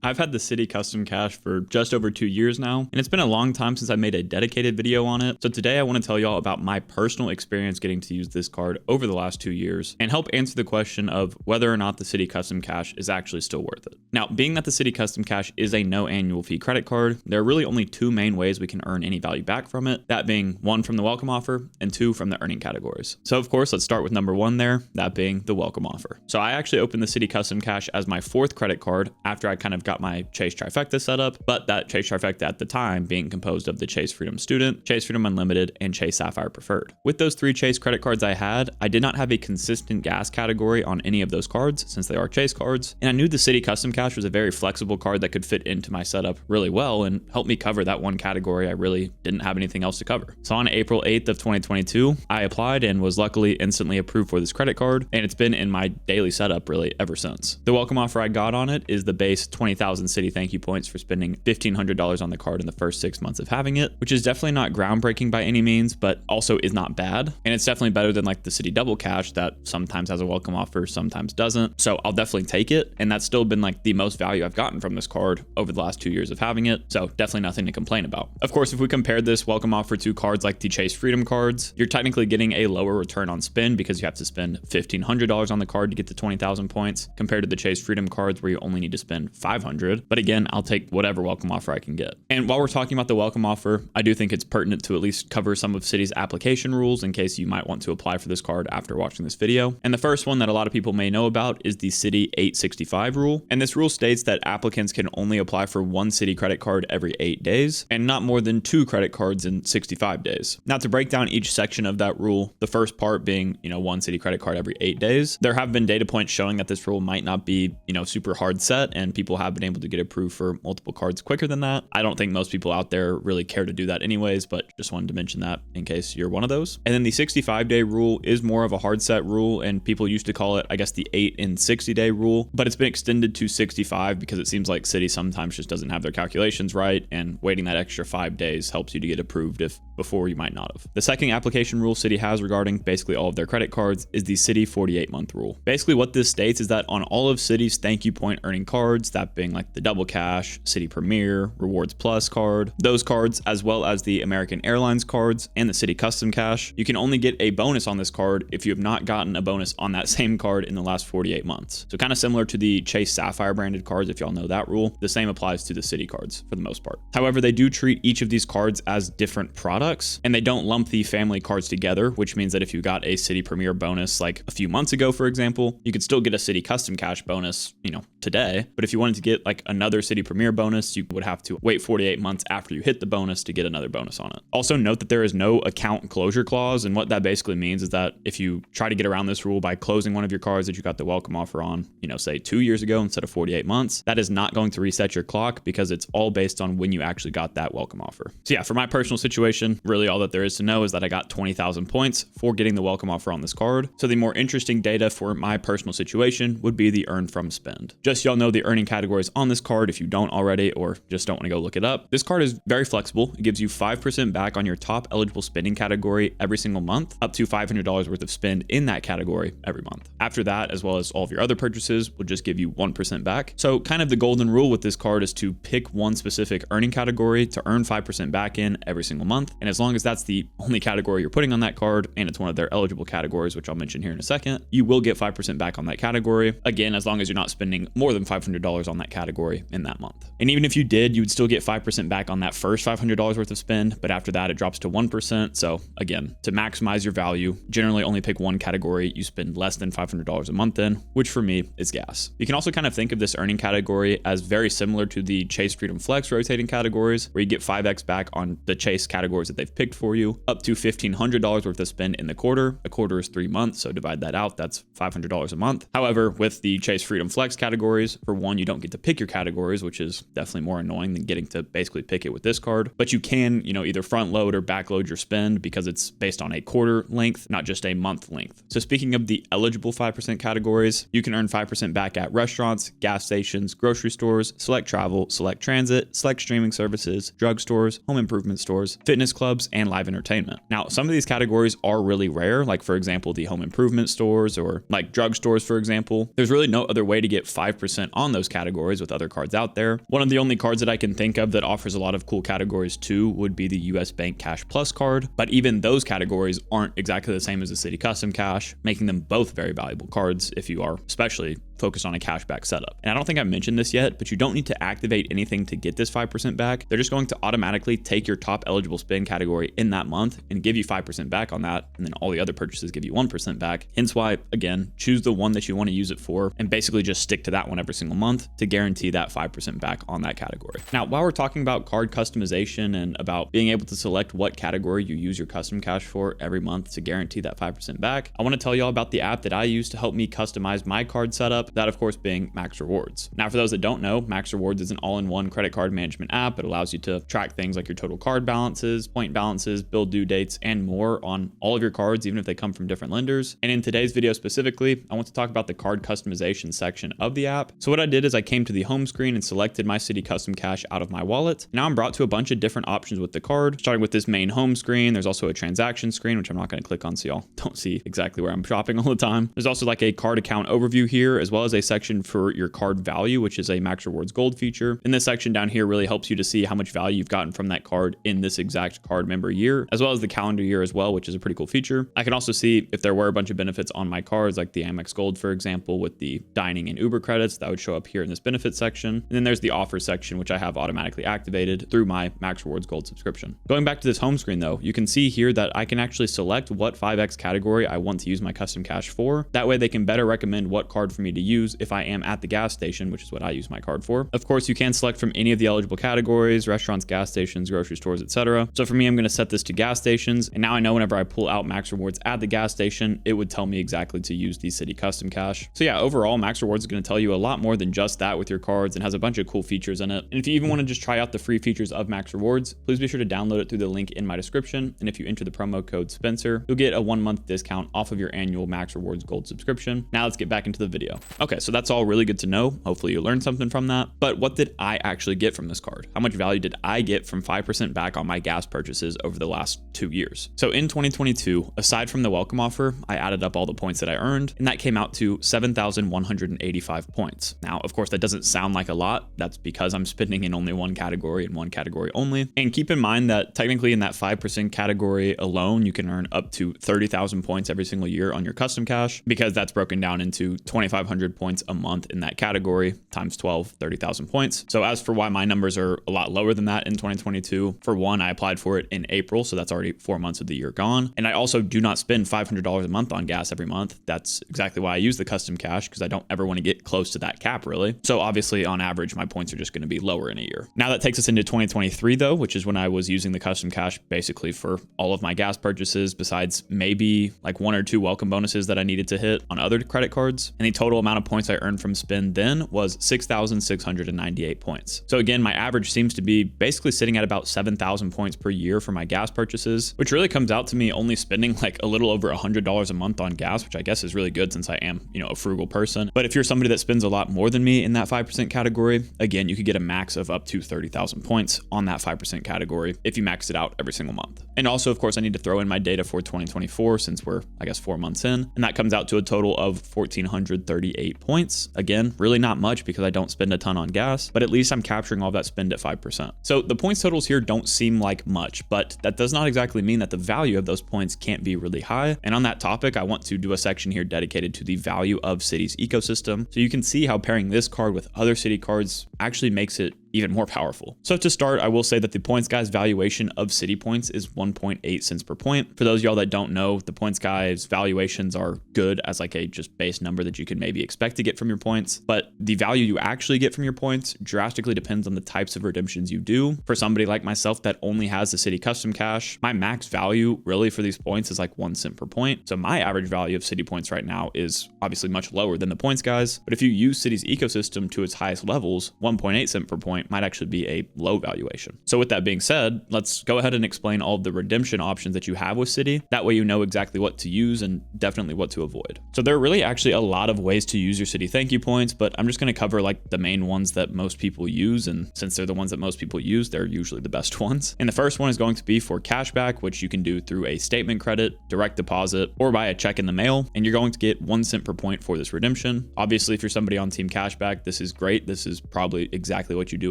I've had the Citi Custom Cash for just over 2 years now, and it's been a long time since I made a dedicated video on it. So today I want to tell y'all about my personal experience getting to use this card over the last 2 years and help answer the question of whether or not the Citi Custom Cash is actually still worth it. Now, being that the Citi Custom Cash is a no annual fee credit card, there are really only two main ways we can earn any value back from it, that being one from the welcome offer and two from the earning categories. So of course, let's start with number one there, that being the welcome offer. So I actually opened the Citi Custom Cash as my fourth credit card after I kind of got my Chase Trifecta set up, but that Chase Trifecta at the time being composed of the Chase Freedom Student, Chase Freedom Unlimited, and Chase Sapphire Preferred. With those three Chase credit cards I had, I did not have a consistent gas category on any of those cards since they are Chase cards, and I knew the Citi Custom Cash was a very flexible card that could fit into my setup really well and help me cover that one category I really didn't have anything else to cover. So on April 8th of 2022, I applied and was luckily instantly approved for this credit card, and it's been in my daily setup really ever since. The welcome offer I got on it is the base 20,000 Citi Thank You points for spending $1,500 on the card in the first 6 months of having it, which is definitely not groundbreaking by any means, but also is not bad. And it's definitely better than like the Citi Double Cash that sometimes has a welcome offer, sometimes doesn't. So I'll definitely take it. And that's still been like the most value I've gotten from this card over the last 2 years of having it. So definitely nothing to complain about. Of course, if we compare this welcome offer to cards like the Chase Freedom cards, you're technically getting a lower return on spend because you have to spend $1,500 on the card to get to 20,000 points compared to the Chase Freedom cards where you only need to spend 500. But again, I'll take whatever welcome offer I can get. And while we're talking about the welcome offer, I do think it's pertinent to at least cover some of Citi's application rules in case you might want to apply for this card after watching this video. And the first one that a lot of people may know about is the Citi 865 rule. And this rule states that applicants can only apply for one Citi credit card every 8 days and not more than 2 credit cards in 65 days. Now, to break down each section of that rule, the first part being, one Citi credit card every 8 days, there have been data points showing that this rule might not be, super hard set, and people have been able to get approved for multiple cards quicker than that. I don't think most people out there really care to do that anyways, but just wanted to mention that in case you're one of those. And then the 65-day rule is more of a hard set rule, and people used to call it, I guess, the 8 and 60-day rule, but it's been extended to 65 because it seems like Citi sometimes just doesn't have their calculations right, and waiting that extra 5 days helps you to get approved if before you might not have. The second application rule Citi has regarding basically all of their credit cards is the Citi 48-month rule. Basically what this states is that on all of Citi's thank you point earning cards, that being like the Double Cash, Citi Premier, Rewards Plus card, those cards, as well as the American Airlines cards and the Citi Custom Cash, you can only get a bonus on this card if you have not gotten a bonus on that same card in the last 48 months. So kind of similar to the Chase Sapphire branded cards, if y'all know that rule, the same applies to the Citi cards for the most part. However, they do treat each of these cards as different products, and they don't lump the family cards together, which means that if you got a Citi Premier bonus like a few months ago, for example, you could still get a Citi Custom Cash bonus, today. But if you wanted to get like another Citi Premier bonus, you would have to wait 48 months after you hit the bonus to get another bonus on it. Also note that there is no account closure clause, and what that basically means is that if you try to get around this rule by closing one of your cards that you got the welcome offer on, say 2 years ago instead of 48 months, that is not going to reset your clock because it's all based on when you actually got that welcome offer. So yeah, for my personal situation, really all that there is to know is that I got 20,000 points for getting the welcome offer on this card. So the more interesting data for my personal situation would be the earn from spend. Just so y'all know the earning categories on this card if you don't already or just don't want to go look it up. This card is very flexible. It gives you 5% back on your top eligible spending category every single month, up to $500 worth of spend in that category every month. After that, as well as all of your other purchases, will just give you 1% back. So kind of the golden rule with this card is to pick one specific earning category to earn 5% back in every single month. And as long as that's the only category you're putting on that card, and it's one of their eligible categories, which I'll mention here in a second, you will get 5% back on that category. Again, as long as you're not spending more than $500 on that category in that month. And even if you did, you would still get 5% back on that first $500 worth of spend, but after that, it drops to 1%. So again, to maximize your value, generally only pick one category you spend less than $500 a month in, which for me is gas. You can also kind of think of this earning category as very similar to the Chase Freedom Flex rotating categories, where you get 5x back on the Chase categories that they've picked for you, up to $1,500 worth of spend in the quarter. A quarter is 3 months, so divide that out, that's $500 a month. However, with the Chase Freedom Flex categories, for one, you don't get to pick your categories, which is definitely more annoying than getting to basically pick it with this card. But you can, either front load or back load your spend because it's based on a quarter length, not just a month length. So speaking of the eligible 5% categories, you can earn 5% back at restaurants, gas stations, grocery stores, select travel, select transit, select streaming services, drugstores, home improvement stores, fitness clubs, and live entertainment. Now, some of these categories are really rare, like for example, the home improvement stores or like drugstores, for example. There's really no other way to get 5% on those categories categories with other cards out there. One of the only cards that I can think of that offers a lot of cool categories too would be the US Bank Cash Plus card, but even those categories aren't exactly the same as the Citi Custom Cash, making them both very valuable cards if you are especially focused on a cashback setup. And I don't think I mentioned this yet, but you don't need to activate anything to get this 5% back. They're just going to automatically take your top eligible spend category in that month and give you 5% back on that. And then all the other purchases give you 1% back. Hence why, again, choose the one that you want to use it for and basically just stick to that one every single month to guarantee that 5% back on that category. Now, while we're talking about card customization and about being able to select what category you use your custom cash for every month to guarantee that 5% back, I want to tell you all about the app that I use to help me customize my card setup, that of course being Max Rewards. Now, for those that don't know, Max Rewards is an all-in-one credit card management app. It allows you to track things like your total card balances, point balances, bill due dates, and more on all of your cards, even if they come from different lenders. And in today's video specifically, I want to talk about the card customization section of the app. So what I did is I came to the home screen and selected my Citi Custom Cash out of my wallet. Now I'm brought to a bunch of different options with the card, starting with this main home screen. There's also a transaction screen, which I'm not going to click on so y'all don't see exactly where I'm shopping all the time. There's also like a card account overview here, as well as a section for your card value, which is a Max Rewards Gold feature. And this section down here really helps you to see how much value you've gotten from that card in this exact card member year, as well as the calendar year as well, which is a pretty cool feature. I can also see if there were a bunch of benefits on my cards, like the Amex Gold, for example, with the dining and Uber credits that would show up here in this benefits section. And then there's the offer section, which I have automatically activated through my Max Rewards Gold subscription. Going back to this home screen though, you can see here that I can actually select what 5X category I want to use my custom cash for. That way they can better recommend what card for me to use if I am at the gas station, which is what I use my card for. Of course, you can select from any of the eligible categories: restaurants, gas stations, grocery stores, etc. So for me, I'm going to set this to gas stations. And now I know whenever I pull out Max Rewards at the gas station, it would tell me exactly to use the Citi Custom Cash. So yeah, overall, Max Rewards is going to tell you a lot more than just that with your cards and has a bunch of cool features in it. And if you even want to just try out the free features of Max Rewards, please be sure to download it through the link in my description. And if you enter the promo code Spencer, you'll get a 1-month discount off of your annual Max Rewards Gold subscription. Now let's get back into the video. Okay, so that's all really good to know. Hopefully you learned something from that. But what did I actually get from this card? How much value did I get from 5% back on my gas purchases over the last 2 years? So in 2022, aside from the welcome offer, I added up all the points that I earned, and that came out to 7,185 points. Now, of course, that doesn't sound like a lot. That's because I'm spending in only one category and one category only. And keep in mind that technically in that 5% category alone, you can earn up to 30,000 points every single year on your custom cash, because that's broken down into 2,500 points a month in that category times 12, 30,000 points. So as for why my numbers are a lot lower than that in 2022, for one, I applied for it in April, so that's already 4 months of the year gone. And I also do not spend $500 a month on gas every month. That's exactly why I use the custom cash, because I don't ever want to get close to that cap really. So obviously on average, my points are just going to be lower in a year. Now that takes us into 2023 though, which is when I was using the custom cash basically for all of my gas purchases, besides maybe like 1 or 2 welcome bonuses that I needed to hit on other credit cards. And the total amount of points I earned from spend then was 6,698 points. So again, my average seems to be basically sitting at about 7,000 points per year for my gas purchases, which really comes out to me only spending like a little over $100 a month on gas, which I guess is really good since I am, a frugal person. But if you're somebody that spends a lot more than me in that 5% category, again, you could get a max of up to 30,000 points on that 5% category if you maxed it out every single month. And also, of course, I need to throw in my data for 2024 since we're, I guess, 4 months in, and that comes out to a total of 1,438 points. Again, really not much because I don't spend a ton on gas, but at least I'm capturing all that spend at 5%. So the points totals here don't seem like much, but that does not exactly mean that the value of those points can't be really high. And on that topic, I want to do a section here dedicated to the value of Citi's ecosystem, so you can see how pairing this card with other Citi cards actually makes it even more powerful. So to start, I will say that the Points Guy's valuation of Citi points is 1.8 cents per point. For those of y'all that don't know, the Points Guy's valuations are good as like a just base number that you could maybe expect to get from your points, but the value you actually get from your points drastically depends on the types of redemptions you do. For somebody like myself that only has the Citi Custom Cash, my max value really for these points is like 1 cent per point. So my average value of Citi points right now is obviously much lower than the Points Guy's, but if you use Citi's ecosystem to its highest levels, 1.8 cent per point point might actually be a low valuation. So with that being said, let's go ahead and explain all of the redemption options that you have with Citi. That way you know exactly what to use and definitely what to avoid. So there are really actually a lot of ways to use your Citi thank you points, but I'm just going to cover like the main ones that most people use. And since they're the ones that most people use, they're usually the best ones. And the first one is going to be for cashback, which you can do through a statement credit, direct deposit, or by a check in the mail. And you're going to get 1 cent per point for this redemption. Obviously, if you're somebody on Team Cashback, this is great. This is probably exactly what you do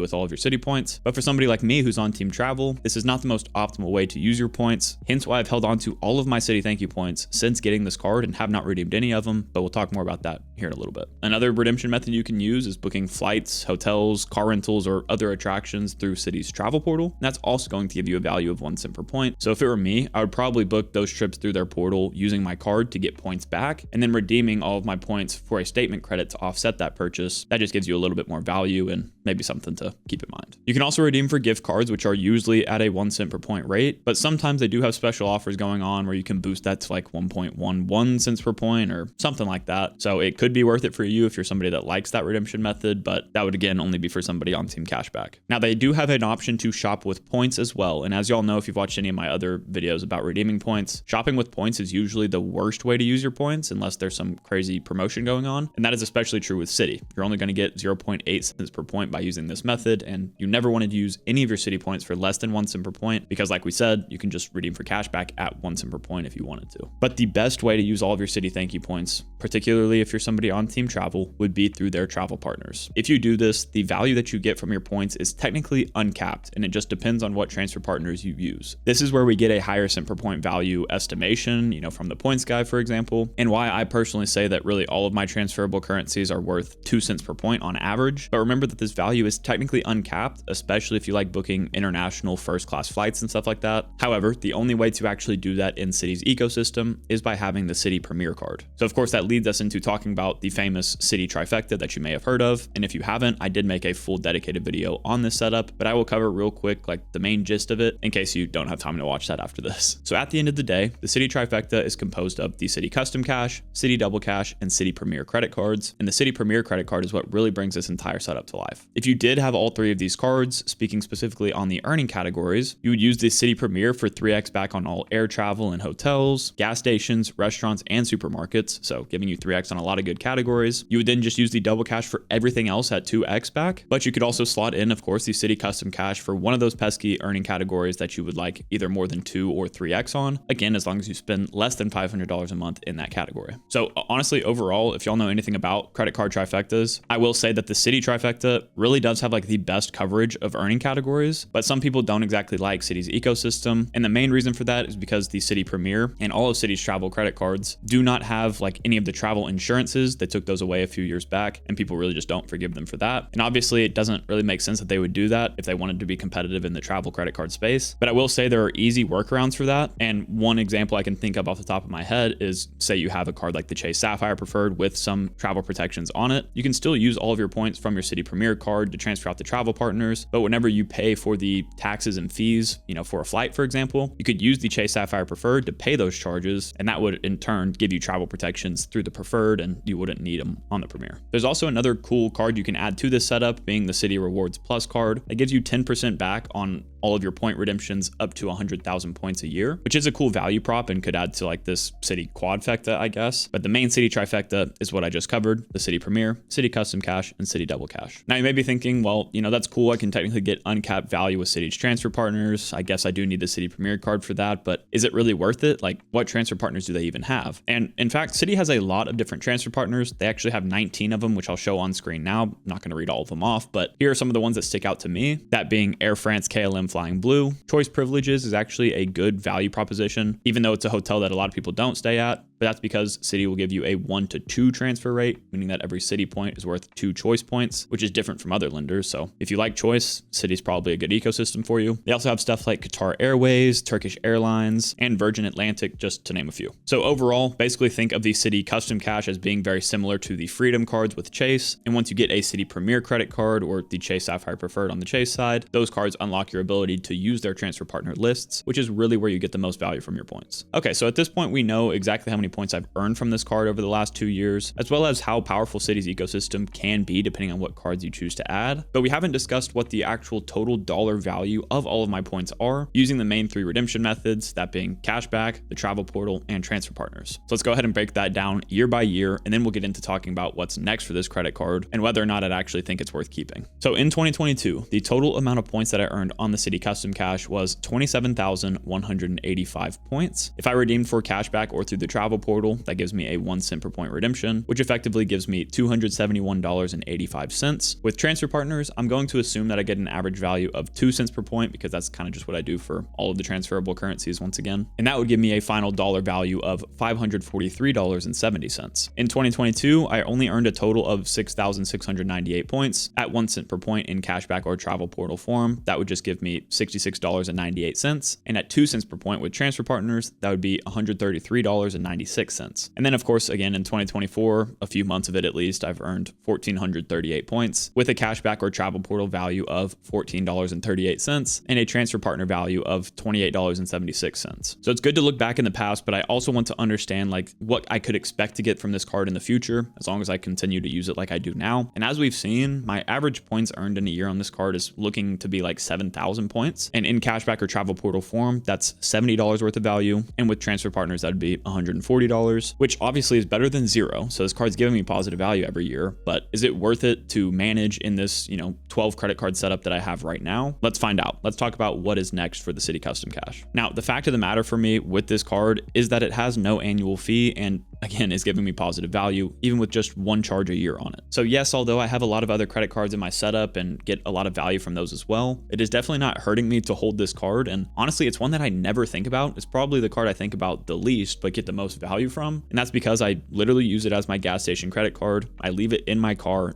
with all of your Citi points. But for somebody like me who's on Team Travel, this is not the most optimal way to use your points. Hence why I've held on to all of my Citi thank you points since getting this card and have not redeemed any of them, but we'll talk more about that here in a little bit. Another redemption method you can use is booking flights, hotels, car rentals, or other attractions through Citi's travel portal. And that's also going to give you a value of 1 cent per point. So if it were me, I would probably book those trips through their portal using my card to get points back and then redeeming all of my points for a statement credit to offset that purchase. That just gives you a little bit more value and maybe something to keep in mind. You can also redeem for gift cards, which are usually at a 1 cent per point rate, but sometimes they do have special offers going on where you can boost that to like 1.11 cents per point or something like that. So it could be worth it for you if you're somebody that likes that redemption method, but that would again only be for somebody on Team Cashback. Now they do have an option to shop with points as well. And as y'all know, if you've watched any of my other videos about redeeming points, shopping with points is usually the worst way to use your points unless there's some crazy promotion going on. And that is especially true with Citi. You're only going to get 0.8 cents per point by using this method. And you never want to use any of your Citi points for less than 1 cent per point, because like we said, you can just redeem for cashback at 1 cent per point if you wanted to. But the best way to use all of your Citi thank you points, particularly if you're somebody on Team Travel, would be through their travel partners. If you do this, the value that you get from your points is technically uncapped, and it just depends on what transfer partners you use. This is where we get a higher cent per point value estimation, from the points guy, for example, and why I personally say that really all of my transferable currencies are worth 2 cents per point on average. But remember that this value is technically uncapped, especially if you like booking international first class flights and stuff like that. However, the only way to actually do that in Citi's ecosystem is by having the Citi Premier card. So of course that leads us into talking about the famous Citi trifecta that you may have heard of. And if you haven't, I did make a full dedicated video on this setup, but I will cover real quick like the main gist of it in case you don't have time to watch that after this. So at the end of the day, the Citi trifecta is composed of the Citi Custom Cash, Citi Double Cash, and Citi Premier credit cards. And the Citi Premier credit card is what really brings this entire setup to life. If you did have all three of these cards, speaking specifically on the earning categories, you would use the Citi Premier for 3x back on all air travel and hotels, gas stations, restaurants, and supermarkets, so giving you 3x on a lot of good categories. You would then just use the Double Cash for everything else at 2x back, but you could also slot in, of course, the Citi Custom Cash for one of those pesky earning categories that you would like either more than 2 or 3x on, again, as long as you spend less than $500 a month in that category. So honestly, overall, if y'all know anything about credit card trifectas, I will say that the Citi trifecta really does have like the best coverage of earning categories, but some people don't exactly like Citi's ecosystem. And the main reason for that is because the Citi Premier and all of Citi's travel credit cards do not have like any of the travel insurances. They took those away a few years back and people really just don't forgive them for that. And obviously it doesn't really make sense that they would do that if they wanted to be competitive in the travel credit card space. But I will say there are easy workarounds for that. And one example I can think of off the top of my head is, say you have a card like the Chase Sapphire Preferred with some travel protections on it. You can still use all of your points from your Citi Premier card to transfer out to travel partners. But whenever you pay for the taxes and fees, for a flight, for example, you could use the Chase Sapphire Preferred to pay those charges. And that would in turn give you travel protections through the Preferred, and you wouldn't need them on the Premier. There's also another cool card you can add to this setup, being the Citi Rewards Plus card. That gives you 10% back on all of your point redemptions up to 100,000 points a year, which is a cool value prop and could add to like this Citi quadfecta, I guess. But the main Citi trifecta is what I just covered: the Citi Premier, Citi Custom Cash, and Citi Double Cash. Now you may be thinking, well, that's cool. I can technically get uncapped value with Citi's transfer partners. I guess I do need the Citi Premier card for that, but is it really worth it? Like, what transfer partners do they even have? And in fact, Citi has a lot of different transfer partners. They actually have 19 of them, which I'll show on screen now. I'm not going to read all of them off, but here are some of the ones that stick out to me. That being Air France KLM Flying Blue. Choice Privileges is actually a good value proposition, even though it's a hotel that a lot of people don't stay at. But that's because Citi will give you a 1-to-2 transfer rate, meaning that every Citi point is worth 2 Choice points, which is different from other lenders. So if you like Choice, Citi's probably a good ecosystem for you. They also have stuff like Qatar Airways, Turkish Airlines, and Virgin Atlantic, just to name a few. So overall, basically think of the Citi Custom Cash as being very similar to the Freedom cards with Chase. And once you get a Citi Premier credit card or the Chase Sapphire Preferred on the Chase side, those cards unlock your ability to use their transfer partner lists, which is really where you get the most value from your points. Okay, so at this point, we know exactly how many many points I've earned from this card over the last 2 years, as well as how powerful City's ecosystem can be depending on what cards you choose to add. But we haven't discussed what the actual total dollar value of all of my points are using the main 3 redemption methods, that being cashback, the travel portal, and transfer partners. So let's go ahead and break that down year by year, and then we'll get into talking about what's next for this credit card and whether or not I'd actually think it's worth keeping. So in 2022, the total amount of points that I earned on the Citi Custom Cash was 27,185 points. If I redeemed for cashback or through the travel portal, that gives me a 1 cent per point redemption, which effectively gives me $271.85. With transfer partners, I'm going to assume that I get an average value of 2 cents per point because that's kind of just what I do for all of the transferable currencies once again. And that would give me a final dollar value of $543.70. In 2022, I only earned a total of 6,698 points at 1 cent per point in cashback or travel portal form. That would just give me $66.98. And at 2 cents per point with transfer partners, that would be $133.96. And then of course, again, in 2024, a few months of it at least, I've earned 1,438 points with a cashback or travel portal value of $14.38 and a transfer partner value of $28.76. So it's good to look back in the past, but I also want to understand like what I could expect to get from this card in the future as long as I continue to use it like I do now. And as we've seen, my average points earned in a year on this card is looking to be like 7,000 points. And in cashback or travel portal form, that's $70 worth of value. And with transfer partners, that'd be $140, which obviously is better than zero. So this card's giving me positive value every year, but is it worth it to manage in this, 12 credit card setup that I have right now? Let's find out. Let's talk about what is next for the Citi Custom Cash. Now, the fact of the matter for me with this card is that it has no annual fee and again is giving me positive value even with just 1 charge a year on it. So yes, although I have a lot of other credit cards in my setup and get a lot of value from those as well, it is definitely not hurting me to hold this card. And honestly, it's one that I never think about. It's probably the card I think about the least but get the most value from. And that's because I literally use it as my gas station credit card. I leave it in my car,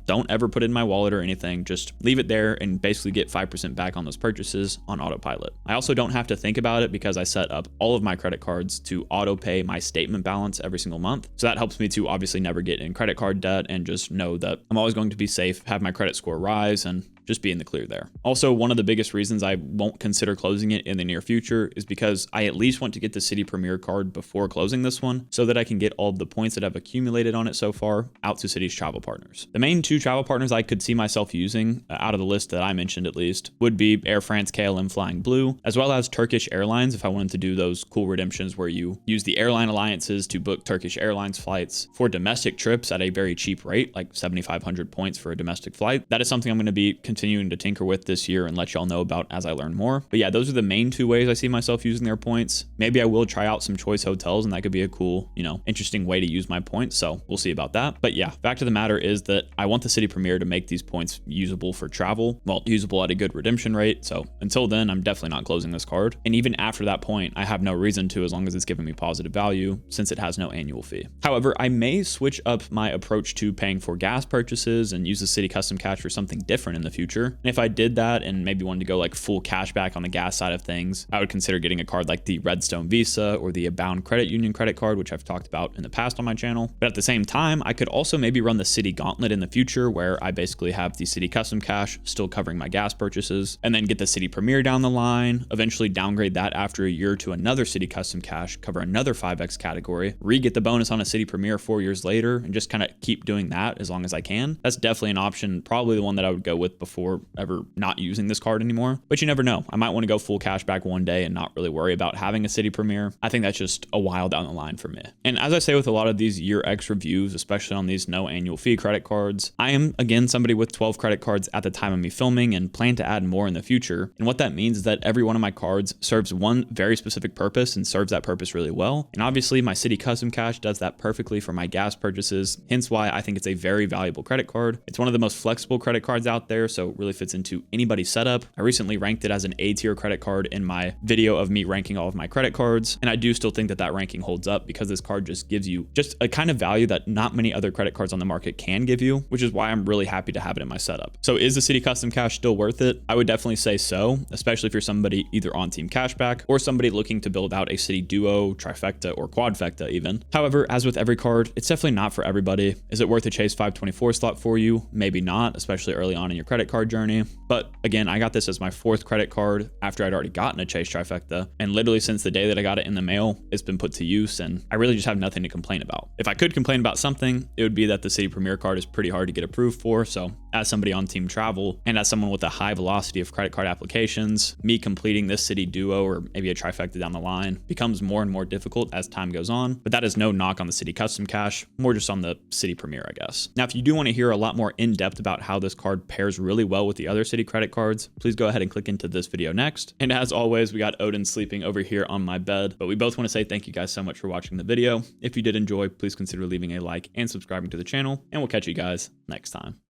don't ever put it in my wallet or anything, just leave it there and basically get 5% back on those purchases on autopilot. I also don't have to think about it because I set up all of my credit cards to auto pay my statement balance every single month. So that helps me to obviously never get in credit card debt and just know that I'm always going to be safe, have my credit score rise, and just be in the clear there. Also, one of the biggest reasons I won't consider closing it in the near future is because I at least want to get the Citi Premier card before closing this one so that I can get all of the points that I've accumulated on it so far out to Citi's travel partners. The main 2 travel partners I could see myself using out of the list that I mentioned at least would be Air France KLM Flying Blue, as well as Turkish Airlines if I wanted to do those cool redemptions where you use the airline alliances to book Turkish Airlines flights for domestic trips at a very cheap rate, like 7,500 points for a domestic flight. That is something I'm going to be continuing to tinker with this year and let y'all know about as I learn more. But yeah, those are the main 2 ways I see myself using their points. Maybe I will try out some choice hotels and that could be a cool, interesting way to use my points. So we'll see about that. But yeah, fact of the matter is that I want the Citi Premier to make these points usable for travel, well, usable at a good redemption rate. So until then, I'm definitely not closing this card. And even after that point, I have no reason to as long as it's giving me positive value since it has no annual fee. However, I may switch up my approach to paying for gas purchases and use the Citi Custom Cash for something different in the future. And if I did that and maybe wanted to go like full cash back on the gas side of things, I would consider getting a card like the Redstone Visa or the Abound Credit Union credit card, which I've talked about in the past on my channel. But at the same time, I could also maybe run the Citi Gauntlet in the future where I basically have the Citi Custom Cash still covering my gas purchases and then get the Citi Premier down the line, eventually downgrade that after a year to another Citi Custom Cash, cover another 5x category, get the bonus on a Citi Premier 4 years later and just kind of keep doing that as long as I can. That's definitely an option, probably the one that I would go with before ever not using this card anymore. But you never know. I might want to go full cash back one day and not really worry about having a Citi Premier. I think that's just a while down the line for me. And as I say with a lot of these year X reviews, especially on these no annual fee credit cards, I am again somebody with 12 credit cards at the time of me filming and plan to add more in the future. And what that means is that every one of my cards serves one very specific purpose and serves that purpose really well. And obviously my Citi Custom Cash does that perfectly for my gas purchases, hence why I think it's a very valuable credit card. It's one of the most flexible credit cards out there, so it really fits into anybody's setup. I recently ranked it as an A tier credit card in my video of me ranking all of my credit cards, and I do still think that that ranking holds up because this card just gives you just a kind of value that not many other credit cards on the market can give you, which is why I'm really happy to have it in my setup. So is the Citi Custom Cash still worth it? I would definitely say so, especially if you're somebody either on Team Cashback or somebody looking to build out a Citi Duo, Trifecta, or Quadfecta even. However, as with every card, it's definitely not for everybody. Is it worth a Chase 524 slot for you? Maybe not, especially early on in your credit card journey. But again, I got this as my 4th credit card after I'd already gotten a Chase Trifecta. And literally since the day that I got it in the mail, it's been put to use, and I really just have nothing to complain about. If I could complain about something, it would be that the Citi Premier card is pretty hard to get approved for. So as somebody on Team Travel and as someone with a high velocity of credit card applications, me completing this Citi Duo or maybe a Trifecta down the line becomes more and more difficult as time goes on. But that is no knock on the Citi Custom Cash, more just on the Citi Premier, I guess. Now, if you do want to hear a lot more in depth about how this card pairs really well with the other Citi credit cards, please go ahead and click into this video next. And as always, we got Odin sleeping over here on my bed, but we both want to say thank you guys so much for watching the video. If you did enjoy, please consider leaving a like and subscribing to the channel, and we'll catch you guys next time.